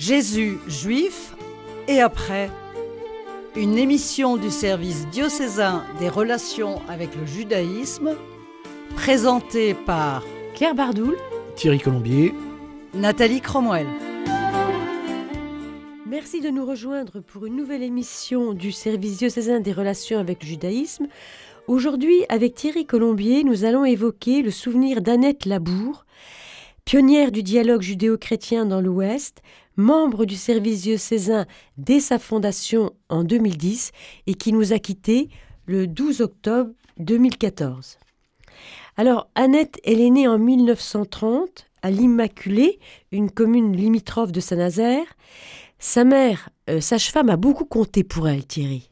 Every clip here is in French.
Jésus juif et après, une émission du service diocésain des relations avec le judaïsme, présentée par Claire Bardoul, Thierry Colombier, Nathalie Cromwell. Merci de nous rejoindre pour une nouvelle émission du service diocésain des relations avec le judaïsme. Aujourd'hui, avec Thierry Colombier, nous allons évoquer le souvenir d'Annette Labour, pionnière du dialogue judéo-chrétien dans l'Ouest, membre du service diocésain dès sa fondation en 2010 et qui nous a quittés le 12 octobre 2014. Alors, Annette, elle est née en 1930 à l'Immaculée, une commune limitrophe de Saint-Nazaire. Sa mère, sage-femme, a beaucoup compté pour elle, Thierry.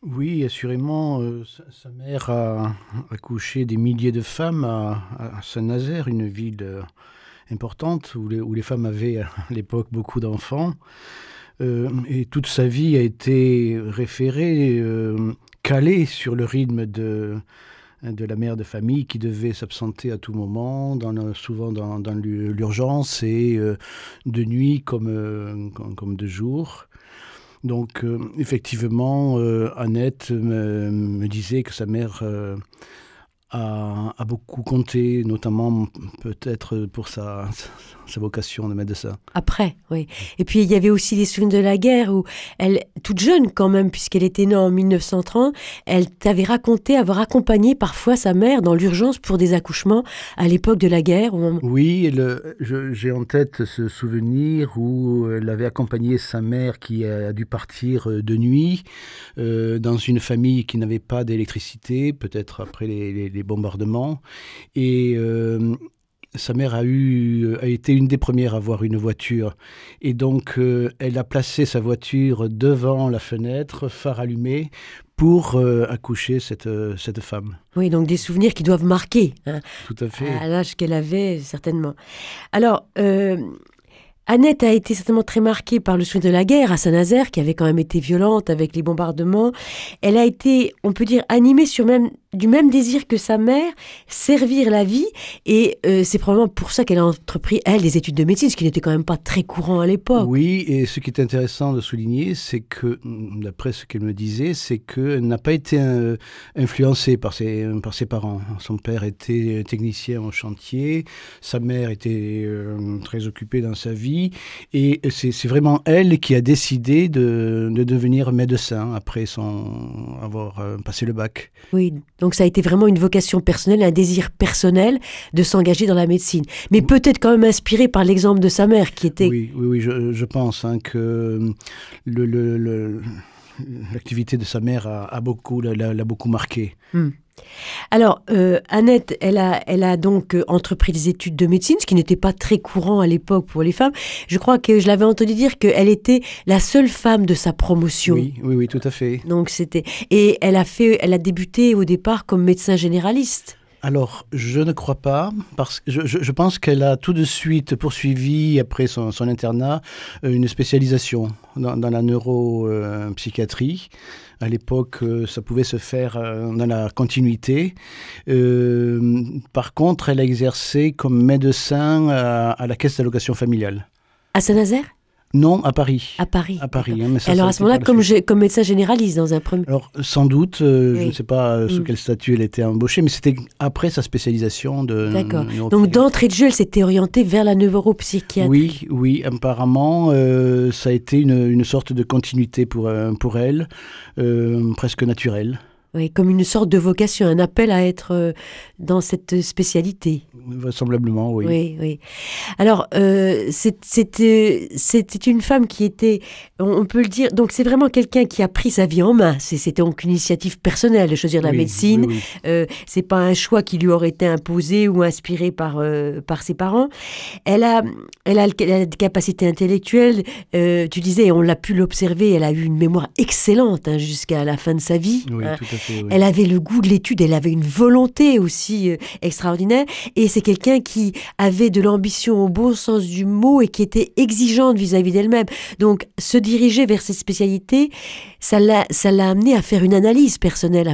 Oui, assurément, sa mère a accouché des milliers de femmes à Saint-Nazaire, une ville importante où les femmes avaient à l'époque beaucoup d'enfants. Et toute sa vie a été référée, calée sur le rythme de la mère de famille qui devait s'absenter à tout moment, souvent dans l'urgence et de nuit comme de jour. Donc, effectivement, Annette me disait que sa mère a beaucoup compté, notamment peut-être pour sa vocation de médecin. Après, oui. Et puis, il y avait aussi les souvenirs de la guerre où elle, toute jeune quand même, puisqu'elle était née en 1930, elle t'avait raconté avoir accompagné parfois sa mère dans l'urgence pour des accouchements à l'époque de la guerre. Oui, j'ai en tête ce souvenir où elle avait accompagné sa mère qui a dû partir de nuit dans une famille qui n'avait pas d'électricité, peut-être après les bombardements. Et sa mère a été une des premières à avoir une voiture. Et donc, elle a placé sa voiture devant la fenêtre, phare allumé, pour accoucher cette femme. Oui, donc des souvenirs qui doivent marquer. Hein, tout à fait. À l'âge qu'elle avait, certainement. Alors, Annette a été certainement très marquée par le souvenir de la guerre à Saint-Nazaire, qui avait quand même été violente avec les bombardements. Elle a été, on peut dire, animée du même désir que sa mère, servir la vie. Et c'est probablement pour ça qu'elle a entrepris, elle, des études de médecine, ce qui n'était quand même pas très courant à l'époque. Oui, et ce qui est intéressant de souligner, c'est que, d'après ce qu'elle me disait, c'est qu'elle n'a pas été influencée par ses parents. Son père était technicien en chantier, sa mère était très occupée dans sa vie, et c'est vraiment elle qui a décidé de devenir médecin après avoir passé le bac. Oui, donc ça a été vraiment une vocation personnelle, un désir personnel de s'engager dans la médecine. Mais peut-être quand même inspiré par l'exemple de sa mère qui était... Oui, je pense que l'activité de sa mère l'a beaucoup marqué. Alors, Annette, elle a donc entrepris des études de médecine, ce qui n'était pas très courant à l'époque pour les femmes. Je crois que je l'avais entendu dire qu'elle était la seule femme de sa promotion. Oui, tout à fait. Donc et elle a débuté au départ comme médecin généraliste. Alors, je ne crois pas, parce que je pense qu'elle a tout de suite poursuivi, après son internat, une spécialisation dans la neuropsychiatrie. À l'époque, ça pouvait se faire dans la continuité. Par contre, elle a exercé comme médecin à la caisse d'allocation familiale. À Saint-Nazaire ? Non, à Paris. À Paris. Hein, mais alors à ce moment-là, comme médecin généraliste dans un premier... Alors sans doute, je ne sais pas sous quel statut elle était embauchée, mais c'était après sa spécialisation de... D'accord. Donc d'entrée de jeu, elle s'était orientée vers la neuropsychiatrie. Oui, apparemment, ça a été une sorte de continuité pour elle, presque naturelle. Oui, comme une sorte de vocation, un appel à être dans cette spécialité. Vraisemblablement, oui. Oui. Alors, c'était une femme qui était, on peut le dire, donc c'est vraiment quelqu'un qui a pris sa vie en main. C'était donc une initiative personnelle de choisir la médecine. Oui. C'est pas un choix qui lui aurait été imposé ou inspiré par ses parents. Elle a des capacités intellectuelles. Tu disais, on l'a pu l'observer, elle a eu une mémoire excellente jusqu'à la fin de sa vie. Oui, tout à fait. Oui. Elle avait le goût de l'étude, elle avait une volonté aussi extraordinaire. Et c'est quelqu'un qui avait de l'ambition au bon sens du mot et qui était exigeante vis-à-vis d'elle-même. Donc, se diriger vers cette spécialité, ça l'a amené à faire une analyse personnelle,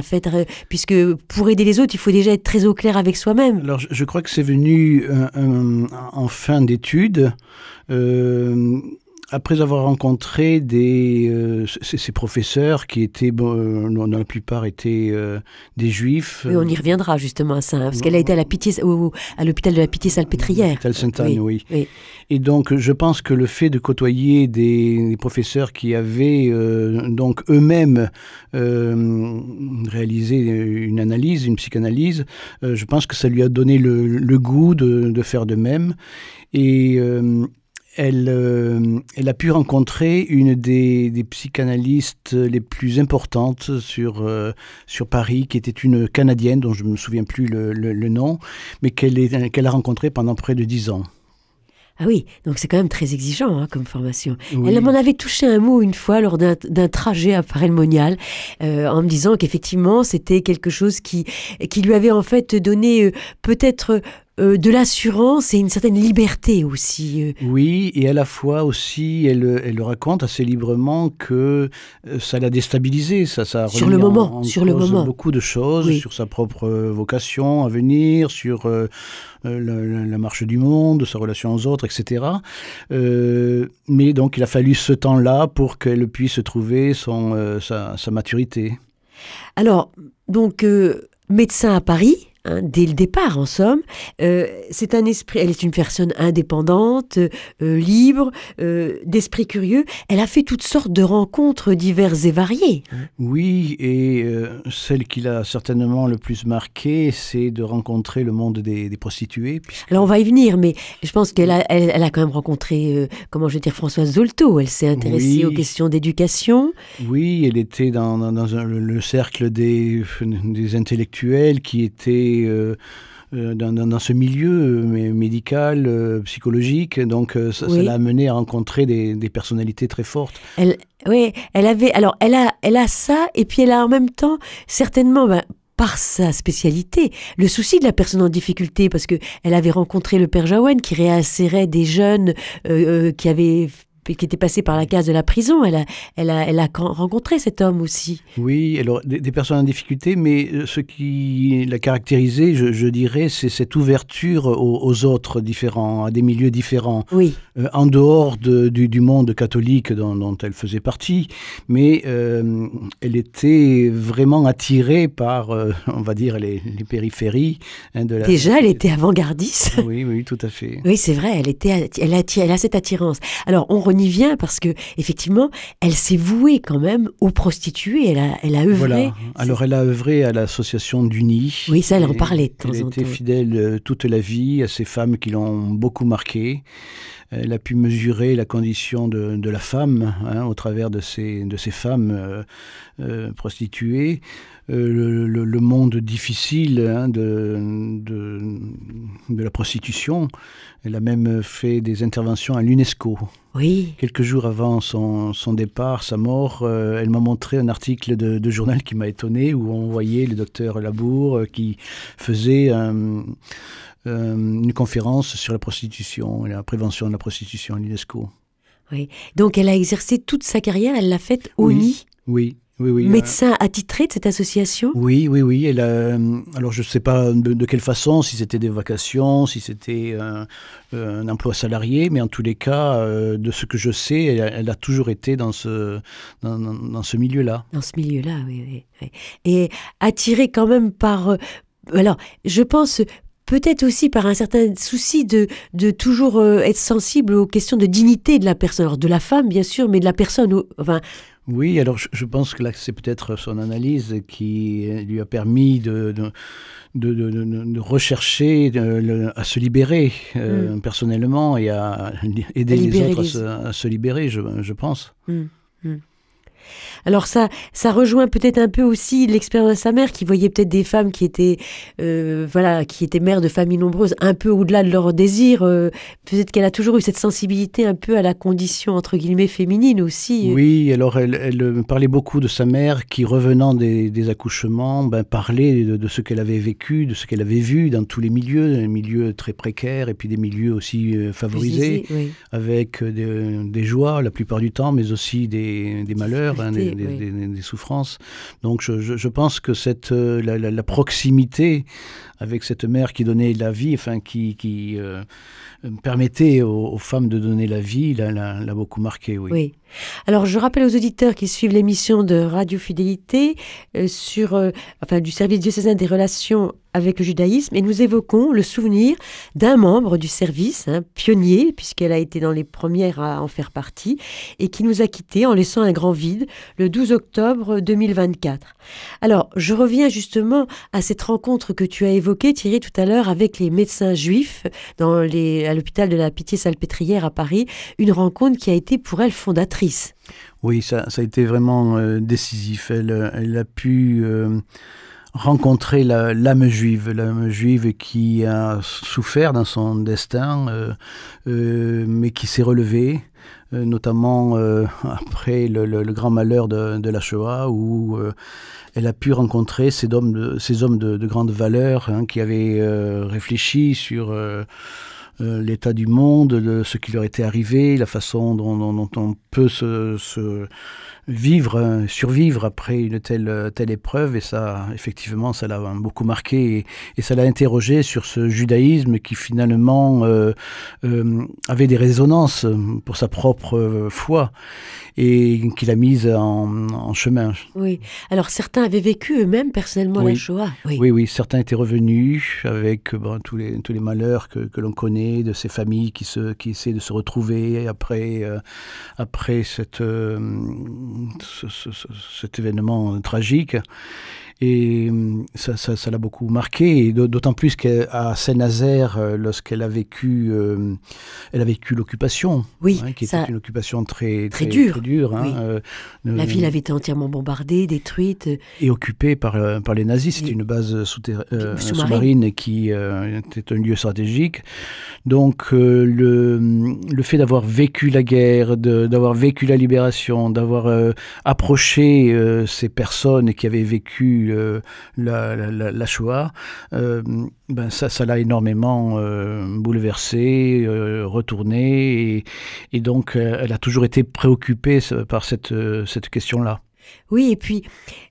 puisque pour aider les autres, il faut déjà être très au clair avec soi-même. Alors, je crois que c'est venu en fin d'études. après avoir rencontré ces professeurs qui étaient, dont la plupart étaient des juifs. Oui, on y reviendra justement à ça, parce qu'elle a été à l'hôpital de la Pitié-Salpêtrière. L'hôpital Sainte-Anne, oui. Oui. Et donc, je pense que le fait de côtoyer des professeurs qui avaient donc eux-mêmes réalisé une psychanalyse, je pense que ça lui a donné le goût de faire de même. Et elle a pu rencontrer une des psychanalystes les plus importantes sur Paris, qui était une Canadienne, dont je ne me souviens plus le nom, mais qu'elle a rencontrée pendant près de 10 ans. Ah oui, donc c'est quand même très exigeant comme formation. Oui. Elle m'en avait touché un mot une fois lors d'un trajet à Paray-le-Monial, en me disant qu'effectivement c'était quelque chose qui lui avait en fait donné peut-être de l'assurance et une certaine liberté aussi. Oui, et à la fois aussi, elle le raconte assez librement que ça l'a déstabilisée. Ça a sur le moment, beaucoup de choses, oui. Sur sa propre vocation à venir, sur la marche du monde, sa relation aux autres, etc. Mais donc, il a fallu ce temps-là pour qu'elle puisse trouver sa maturité. Alors, donc, médecin à Paris, dès le départ, en somme, c'est un esprit. Elle est une personne indépendante, libre, d'esprit curieux. Elle a fait toutes sortes de rencontres diverses et variées. Oui, et celle qui l'a certainement le plus marquée, c'est de rencontrer le monde des prostituées. Alors on va y venir, mais je pense qu'elle a quand même rencontré, Françoise Dolto. Elle s'est intéressée aux questions d'éducation. Oui, elle était dans le cercle des intellectuels qui étaient dans ce milieu médical, psychologique, donc ça l'a amené à rencontrer des personnalités très fortes. Elle a ça, et puis elle a en même temps, certainement, par sa spécialité, le souci de la personne en difficulté, parce que elle avait rencontré le père Jaouen qui réinsérait des jeunes qui était passé par la case de la prison. Elle a rencontré cet homme aussi. Oui, alors des personnes en difficulté, mais ce qui l'a caractérisé, je dirais, c'est cette ouverture aux autres différents, à des milieux différents, oui. En dehors du monde catholique dont elle faisait partie, mais elle était vraiment attirée par, on va dire, les périphéries. Déjà, elle était avant-gardiste. Oui, tout à fait. Oui, c'est vrai, elle a cette attirance. Alors, on y vient parce que effectivement, elle s'est vouée quand même aux prostituées. Elle a œuvré. Voilà. Alors, elle a œuvré à l'association d'Uni. Oui, ça, elle en parlait de temps en temps. Elle était fidèle toute la vie à ces femmes qui l'ont beaucoup marquée. Elle a pu mesurer la condition de la femme au travers de ces femmes prostituées, le monde difficile de la prostitution. Elle a même fait des interventions à l'UNESCO. Oui. Quelques jours avant son départ, sa mort, elle m'a montré un article de journal qui m'a étonné, où on voyait le docteur Labour qui faisait une conférence sur la prostitution et la prévention de la prostitution à l'UNESCO. Oui. Donc elle a exercé toute sa carrière, elle l'a faite au nid. Oui. Médecin attitré de cette association ? Oui. Elle alors je ne sais pas de quelle façon, si c'était des vacations, si c'était un emploi salarié, mais en tous les cas, de ce que je sais, elle a toujours été dans ce milieu-là. Dans ce milieu-là, oui. Et attirée quand même par... alors, je pense... Peut-être aussi par un certain souci de toujours être sensible aux questions de dignité de la personne, alors de la femme bien sûr, mais de la personne. Oui, alors je pense que là c'est peut-être son analyse qui lui a permis de rechercher à se libérer personnellement et à aider les autres à se libérer, je pense. Alors ça rejoint peut-être un peu aussi l'expérience de sa mère, qui voyait peut-être des femmes qui étaient mères de familles nombreuses, un peu au-delà de leur désir. Peut-être qu'elle a toujours eu cette sensibilité un peu à la condition entre guillemets féminine aussi. Oui, alors elle parlait beaucoup de sa mère qui, revenant des accouchements, parlait de ce qu'elle avait vécu, de ce qu'elle avait vu dans tous les milieux très précaires et puis des milieux aussi favorisés, avec des joies la plupart du temps, mais aussi des malheurs. douleurs, des souffrances. Donc je pense que la proximité avec cette mère qui donnait la vie, qui permettait aux femmes de donner la vie, l'a beaucoup marqué, oui. Oui. Alors, je rappelle aux auditeurs qui suivent l'émission de Radio Fidélité du service diocésain des relations avec le judaïsme, et nous évoquons le souvenir d'un membre du service, pionnier, puisqu'elle a été dans les premières à en faire partie, et qui nous a quittés en laissant un grand vide le 12 octobre 2024. Alors, je reviens justement à cette rencontre que tu as évoquée, Thierry, tout à l'heure, avec les médecins juifs à l'hôpital de la Pitié-Salpêtrière à Paris, une rencontre qui a été pour elle fondatrice. Oui, ça a été vraiment décisif. Elle a pu rencontrer l'âme juive qui a souffert dans son destin, mais qui s'est relevée, notamment après le grand malheur de la Shoah, où elle a pu rencontrer ces hommes de grande valeur qui avaient réfléchi sur l'état du monde, de ce qui leur était arrivé, la façon dont on peut survivre après une telle épreuve. Et ça, effectivement, ça l'a beaucoup marqué et ça l'a interrogé sur ce judaïsme qui finalement avait des résonances pour sa propre foi et qui l'a mise en chemin. Oui. Alors, certains avaient vécu eux-mêmes personnellement la Shoah. Oui. Certains étaient revenus avec tous les malheurs que l'on connaît, de ces familles qui essaient de se retrouver après cet événement tragique. Et ça l'a beaucoup marqué, et d'autant plus qu'à Saint-Nazaire, lorsqu'elle a vécu l'occupation, qui était une occupation très dure. Oui. La ville avait été entièrement bombardée, détruite. Et occupée par les nazis. C'était une base sous-marine qui était un lieu stratégique. Donc le fait d'avoir vécu la guerre, d'avoir vécu la libération, d'avoir approché ces personnes qui avaient vécu la Shoah, ça l'a énormément bouleversée, retournée, et donc elle a toujours été préoccupée par cette question-là. Oui, et puis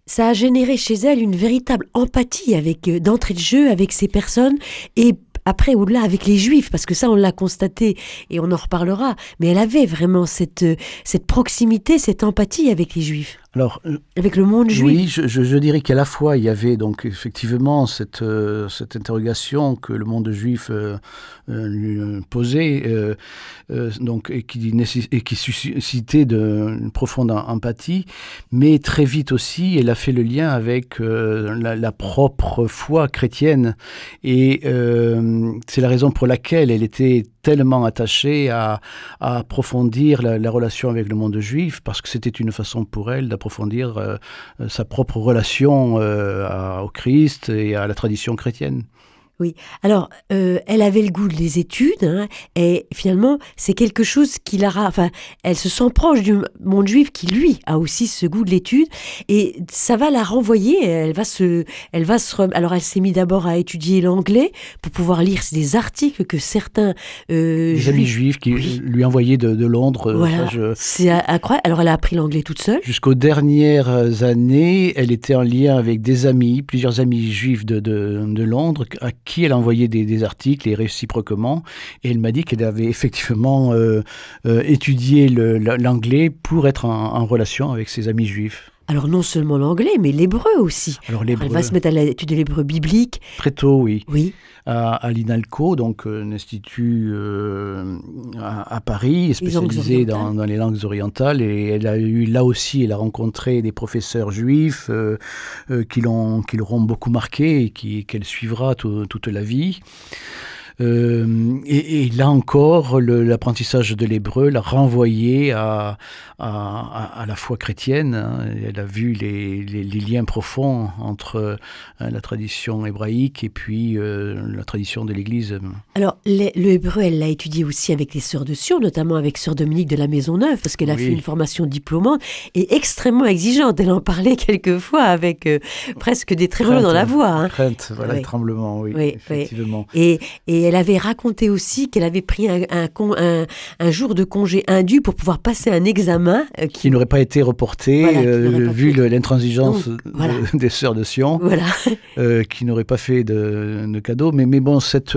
ça a généré chez elle une véritable empathie d'entrée de jeu avec ces personnes, et après, au-delà, avec les Juifs, parce que ça, on l'a constaté et on en reparlera, mais elle avait vraiment cette proximité, cette empathie avec les Juifs. Alors, avec le monde juif. Oui, je dirais qu'à la fois, il y avait donc effectivement cette interrogation que le monde juif lui posait, et qui suscitait une profonde empathie, mais très vite aussi, elle a fait le lien avec la propre foi chrétienne, et c'est la raison pour laquelle elle était tellement attachée à approfondir la relation avec le monde juif, parce que c'était une façon pour elle d'approfondir sa propre relation au Christ et à la tradition chrétienne. Oui, alors elle avait le goût des études, et finalement c'est quelque chose qui elle se sent proche du monde juif qui lui a aussi ce goût de l'étude, et ça va la renvoyer. Alors elle s'est mise d'abord à étudier l'anglais pour pouvoir lire des articles que certains des amis juifs qui lui envoyaient de Londres. Voilà, c'est incroyable. Alors elle a appris l'anglais toute seule. Jusqu'aux dernières années, elle était en lien avec plusieurs amis juifs de Londres, à qui elle a envoyé des articles, et réciproquement, et elle m'a dit qu'elle avait effectivement étudié l'anglais pour être en relation avec ses amis juifs. Alors non seulement l'anglais, mais l'hébreu aussi. Alors l'hébreu. Elle va se mettre à l'étude de l'hébreu biblique. Très tôt, oui. Oui. À l'INALCO, donc un institut à Paris, spécialisé dans les langues orientales. Et elle a rencontré des professeurs juifs qui l'auront beaucoup marqué et qu'elle suivra toute la vie. Et là encore, l'apprentissage de l'hébreu l'a renvoyé à la foi chrétienne. Elle a vu les liens profonds entre la tradition hébraïque et puis la tradition de l'Église. Alors, le hébreu, elle l'a étudié aussi avec les sœurs de Sion, notamment avec sœur Dominique de la Maisonneuve, parce qu'elle a fait une formation diplômante et extrêmement exigeante. Elle en parlait quelquefois avec presque des trémolos dans la voix. Crainte, voilà, tremblement, oui, effectivement. Et elle avait raconté aussi qu'elle avait pris un jour de congé indu pour pouvoir passer un examen qui n'aurait pas été reporté, vu l'intransigeance des sœurs de Sion, qui n'auraient pas fait de cadeau. Mais bon, cette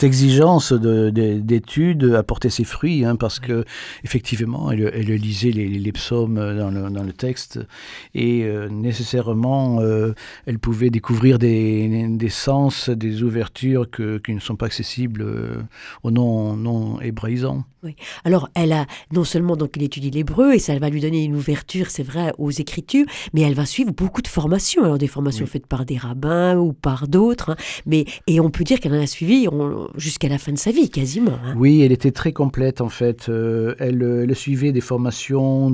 exigence d'études a porté ses fruits, parce que effectivement, elle lisait les psaumes dans le texte, et nécessairement, elle pouvait découvrir des sens, des ouvertures qui ne sont pas accessibles aux non hébraïsants. Oui. Alors, elle a non seulement donc elle étudie l'hébreu et ça va lui donner une ouverture, c'est vrai, aux écritures, mais elle va suivre beaucoup de formations. Alors des formations faites par des rabbins ou par d'autres, et on peut dire qu'elle en a suivi jusqu'à la fin de sa vie, quasiment. Oui, elle était très complète en fait. Elle suivait des formations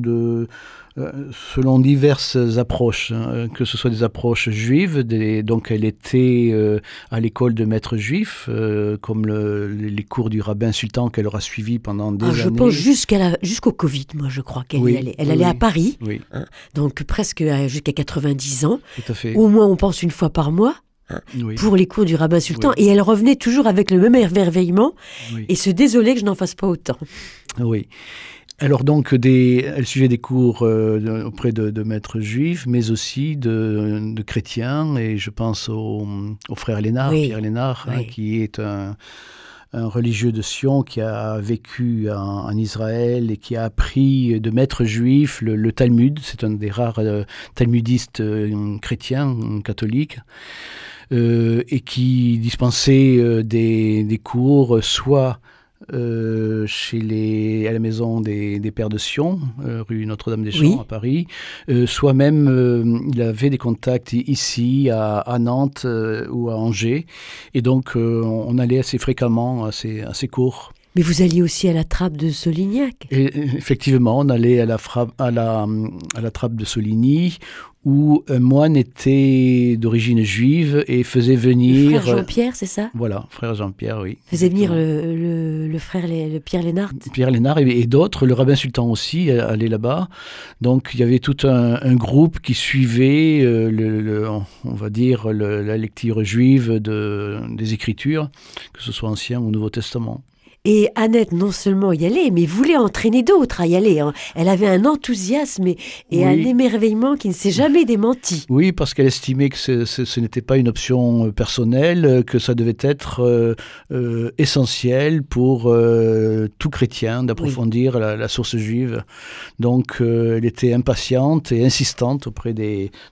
selon diverses approches, que ce soit des approches juives, donc elle était à l'école de maîtres juifs, comme les cours du rabbin sultan qu'elle aura suivi pendant des années. Je pense jusqu'au Covid, moi je crois qu'elle y allait. Elle allait à Paris, donc presque jusqu'à 90 ans. Tout à fait. Au moins on pense une fois par mois. Pour les cours du rabbin sultan, et elle revenait toujours avec le même émerveillement et se désolait que je n'en fasse pas autant. Oui. Alors donc, elle suivait des cours auprès de maîtres juifs, mais aussi de chrétiens, et je pense au frère Lénard, Pierre Lénard, qui est un religieux de Sion qui a vécu en Israël et qui a appris de maîtres juifs le Talmud. C'est un des rares talmudistes chrétiens, catholiques, et qui dispensait des cours soit à la maison des Pères de Sion, rue Notre-Dame-des-Champs à Paris, soit même il avait des contacts ici à Nantes ou à Angers, et donc on allait assez fréquemment à ces cours. Mais vous alliez aussi à la trappe de Solignac. Et effectivement, on allait à la trappe de Soligny, où un moine était d'origine juive et faisait venir... Le frère Jean-Pierre, c'est ça ? Voilà, frère Jean-Pierre, oui. Faisait venir le frère Pierre Lénard. Pierre Lénard et d'autres, le rabbin sultan aussi allait là-bas. Donc il y avait tout un groupe qui suivait, on va dire, la lecture juive des Écritures, que ce soit Ancien ou Nouveau Testament. Et Annette, non seulement y allait, mais voulait entraîner d'autres à y aller. Elle avait un enthousiasme et un émerveillement qui ne s'est jamais démenti. Oui, parce qu'elle estimait que ce n'était pas une option personnelle, que ça devait être essentiel pour tout chrétien d'approfondir la source juive. Donc, elle était impatiente et insistante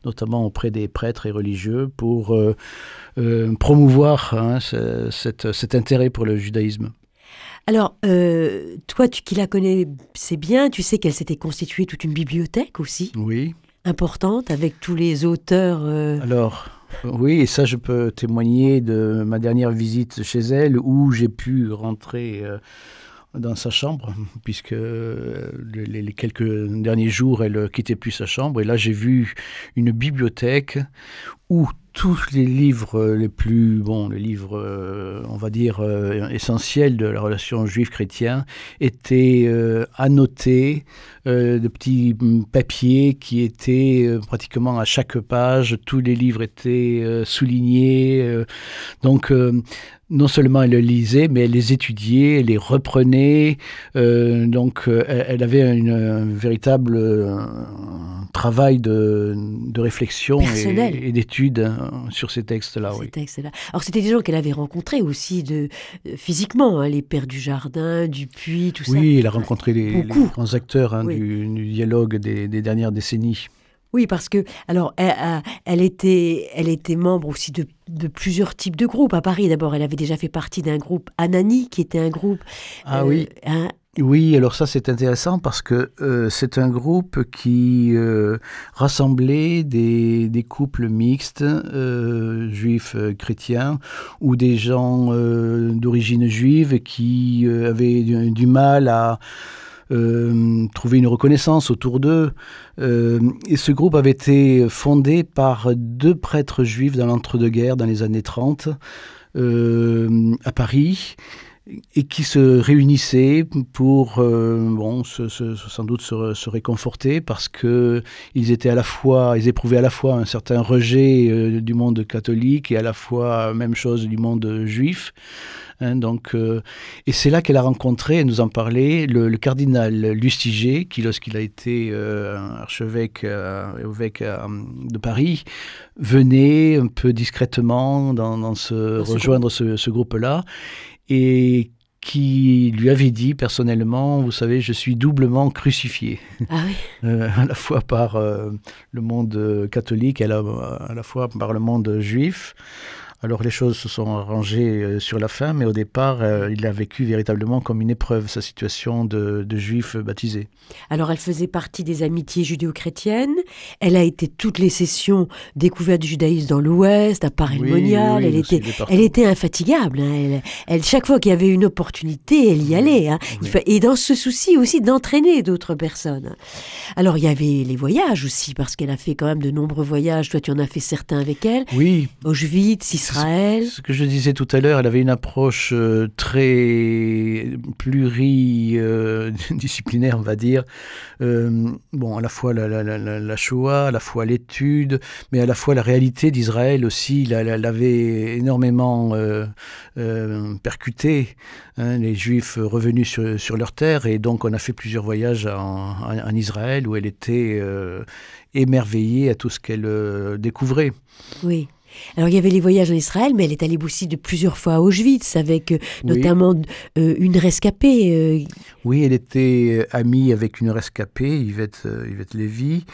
notamment auprès des prêtres et religieux pour promouvoir cet intérêt pour le judaïsme. Alors, toi, qui la connais, c'est bien, tu sais qu'elle s'était constituée toute une bibliothèque aussi. Oui. Importante, avec tous les auteurs. Alors, oui, et ça, je peux témoigner de ma dernière visite chez elle, où j'ai pu rentrer dans sa chambre, puisque les quelques derniers jours, elle quittait plus sa chambre. Et là, j'ai vu une bibliothèque où tous les livres les livres, on va dire, essentiels de la relation juif-chrétien étaient annotés de petits papiers qui étaient pratiquement à chaque page. Tous les livres étaient soulignés. Donc, non seulement elle les lisait, mais elle les étudiait, elle les reprenait. Donc, elle avait un véritable travail de réflexion et d'étude sur ces textes-là. Alors, c'était des gens qu'elle avait rencontrés aussi physiquement, les Pères du Jardin, Dupuis, tout ça. Oui, elle a rencontré les grands acteurs du dialogue des dernières décennies. Oui, parce que alors elle était membre aussi de plusieurs types de groupes. À Paris, d'abord, elle avait déjà fait partie d'un groupe Anani, qui était un groupe... oui. Oui, alors ça c'est intéressant parce que c'est un groupe qui rassemblait des couples mixtes, juifs chrétiens, ou des gens d'origine juive qui avaient du mal à trouver une reconnaissance autour d'eux. Et ce groupe avait été fondé par 2 prêtres juifs dans l'entre-deux-guerres, dans les années 30, à Paris. et qui se réunissaient pour sans doute se réconforter parce que ils éprouvaient à la fois un certain rejet du monde catholique et à la fois même chose du monde juif. Et c'est là qu'elle a rencontré, elle nous en parlait, le cardinal Lustiger, qui lorsqu'il a été archevêque évêque de Paris, venait un peu discrètement rejoindre ce groupe-là, et qui lui avait dit personnellement, vous savez, je suis doublement crucifié. Ah oui. À la fois par le monde catholique et à la fois par le monde juif. Alors les choses se sont arrangées sur la fin, mais au départ, il a vécu véritablement comme une épreuve, sa situation de juif baptisé. Alors elle faisait partie des amitiés judéo-chrétiennes, elle a été toutes les sessions découvertes du judaïsme dans l'Ouest, à Paray-le-Monial, elle était infatigable. Chaque fois qu'il y avait une opportunité, elle y allait. Oui. Et dans ce souci aussi d'entraîner d'autres personnes. Alors il y avait les voyages aussi, parce qu'elle a fait quand même de nombreux voyages, toi tu en as fait certains avec elle. Oui. Auschwitz, Israël. Ce que je disais tout à l'heure, elle avait une approche très pluridisciplinaire, on va dire. À la fois la Shoah, à la fois l'étude, mais à la fois la réalité d'Israël aussi. Elle avait énormément percuté les Juifs revenus sur leur terre. Et donc, on a fait plusieurs voyages en Israël où elle était émerveillée à tout ce qu'elle découvrait. Oui. Alors, il y avait les voyages en Israël, mais elle est allée aussi de plusieurs fois à Auschwitz, avec notamment une rescapée. Oui, elle était amie avec une rescapée, Yvette Lévy.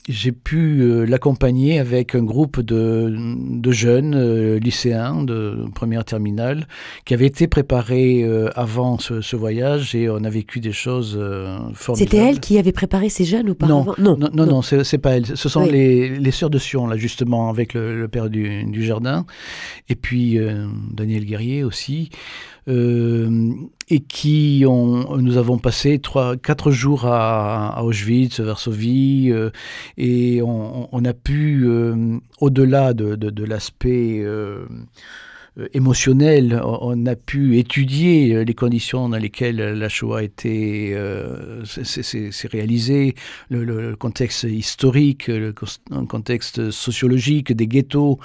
J'ai pu l'accompagner avec un groupe de jeunes lycéens de première terminale qui avaient été préparés avant ce voyage, et on a vécu des choses formidables. C'était elle qui avait préparé ces jeunes auparavant ? Non, c'est pas elle. Ce sont les sœurs de Sion, là, justement, avec le père du jardin, et puis Daniel Guerrier aussi. Et nous avons passé 4 jours à Auschwitz, Varsovie, et on a pu, au-delà de l'aspect émotionnel, on a pu étudier les conditions dans lesquelles la Shoah s'est réalisée, le contexte historique, le contexte sociologique des ghettos.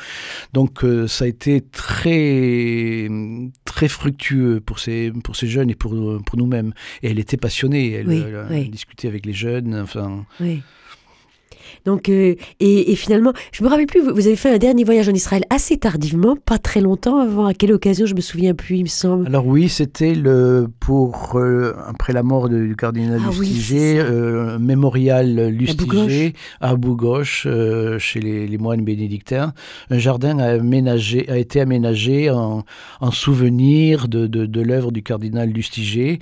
Donc ça a été très, très fructueux pour ces jeunes et pour nous-mêmes. Et elle était passionnée, elle discutait avec les jeunes, enfin... Oui. Donc, et finalement, je me rappelle plus, vous avez fait un dernier voyage en Israël assez tardivement, pas très longtemps avant. À quelle occasion, je me souviens plus, il me semble. Alors oui, c'était après la mort du cardinal Lustiger, mémorial Lustiger à Abou-Gosh, chez les moines bénédictins. Un jardin a été aménagé en souvenir de l'œuvre du cardinal Lustiger.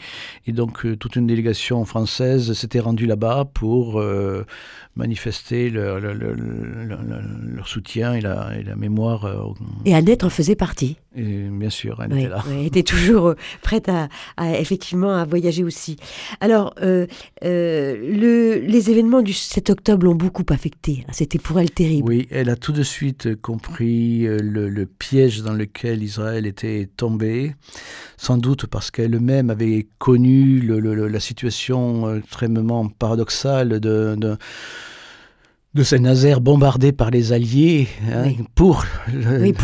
Et donc, toute une délégation française s'était rendue là-bas pour manifester leur soutien et la mémoire. Et Annette en faisait partie. Et bien sûr, elle était là. Elle était toujours prête à effectivement à voyager aussi. Alors, les événements du 7 octobre l'ont beaucoup affectée. C'était pour elle terrible. Oui, elle a tout de suite compris le piège dans lequel Israël était tombé, sans doute parce qu'elle-même avait connu la situation extrêmement paradoxale de Saint-Nazaire bombardé par les Alliés pour les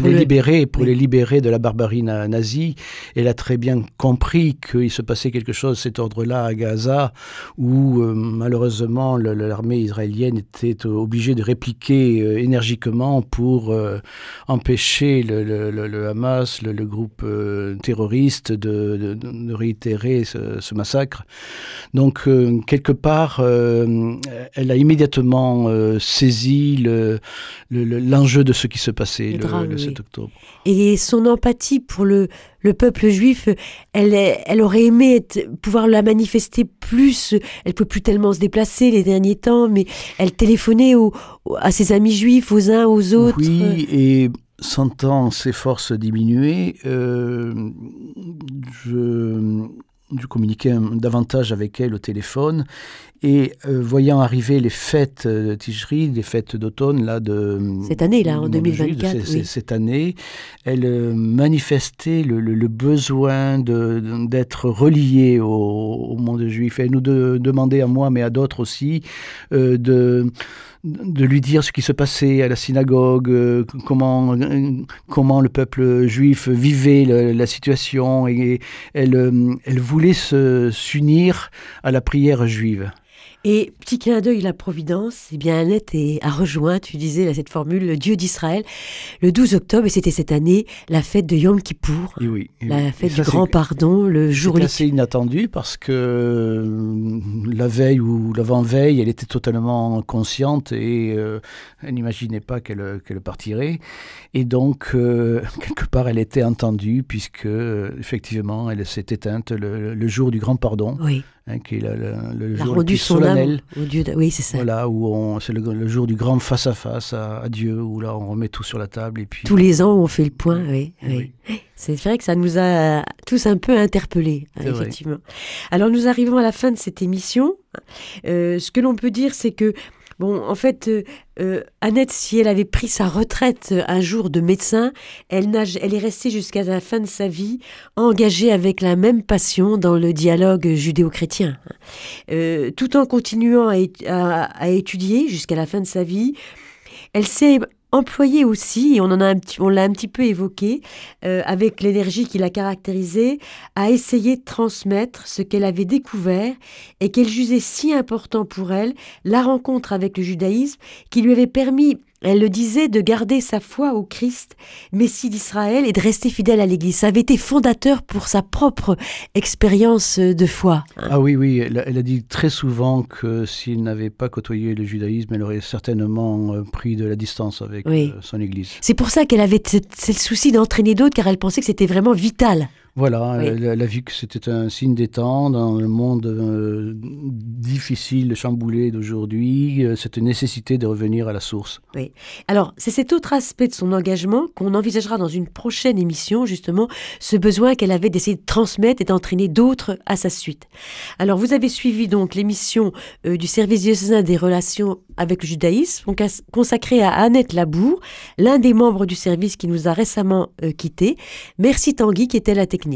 libérer de la barbarie nazie. Elle a très bien compris qu'il se passait quelque chose de cet ordre-là à Gaza, où malheureusement l'armée israélienne était obligée de répliquer énergiquement pour empêcher le Hamas, le groupe terroriste, de réitérer ce massacre. Donc, quelque part, elle a immédiatement saisi l'enjeu de ce qui se passait le 7 octobre. Et son empathie pour le peuple juif, elle aurait aimé pouvoir la manifester plus. Elle ne peut plus tellement se déplacer les derniers temps, mais elle téléphonait à ses amis juifs, aux uns, aux autres. Oui, et sentant ses forces diminuer, je communiquais davantage avec elle au téléphone. Et voyant arriver les fêtes de Tishri, les fêtes d'automne, là, cette année, là, en 2024, cette année, elle manifestait le besoin d'être reliée au monde juif. Elle nous demandait à moi, mais à d'autres aussi, de lui dire ce qui se passait à la synagogue, comment le peuple juif vivait la situation, et elle voulait s'unir à la prière juive. Et petit clin d'œil, la Providence, eh bien Annette a rejoint, tu disais là, cette formule, le Dieu d'Israël, le 12 octobre, et c'était cette année la fête de Yom Kippour, la fête du grand pardon, le jour... C'est assez inattendu parce que la veille ou l'avant-veille, elle était totalement consciente et elle n'imaginait pas qu'elle partirait. Et donc, quelque part, elle était entendue puisque, effectivement, elle s'est éteinte le jour du grand pardon. Oui. Qui est le jour le plus solennel. Oui, c'est ça. Voilà, où c'est le jour du grand face-à-face à Dieu, où là, on remet tout sur la table. Et puis, tous les ans, on fait le point, oui. C'est vrai que ça nous a tous un peu interpellés, effectivement. Vrai. Alors, nous arrivons à la fin de cette émission. Ce que l'on peut dire, c'est que bon, en fait, Annette, si elle avait pris sa retraite un jour de médecin, elle est restée jusqu'à la fin de sa vie engagée avec la même passion dans le dialogue judéo-chrétien. Tout en continuant à étudier jusqu'à la fin de sa vie, elle s'est employée aussi, et on l'a un petit peu évoqué, avec l'énergie qui l'a caractérisée, à essayer de transmettre ce qu'elle avait découvert et qu'elle jugeait si important pour elle, la rencontre avec le judaïsme, qui lui avait permis, elle le disait, de garder sa foi au Christ, Messie d'Israël, et de rester fidèle à l'Église. Ça avait été fondateur pour sa propre expérience de foi. Ah oui, elle a dit très souvent que s'il n'avait pas côtoyé le judaïsme, elle aurait certainement pris de la distance avec son Église. C'est pour ça qu'elle avait ce souci d'entraîner d'autres, car elle pensait que c'était vraiment vital. Voilà, elle a vu que c'était un signe des temps dans le monde difficile, chamboulé d'aujourd'hui, cette nécessité de revenir à la source. Oui. Alors, c'est cet autre aspect de son engagement qu'on envisagera dans une prochaine émission, justement, ce besoin qu'elle avait d'essayer de transmettre et d'entraîner d'autres à sa suite. Alors, vous avez suivi donc l'émission du service diocésain des relations avec le judaïsme, consacrée à Annette Labour, l'un des membres du service qui nous a récemment quittés. Merci Tanguy qui était la technique.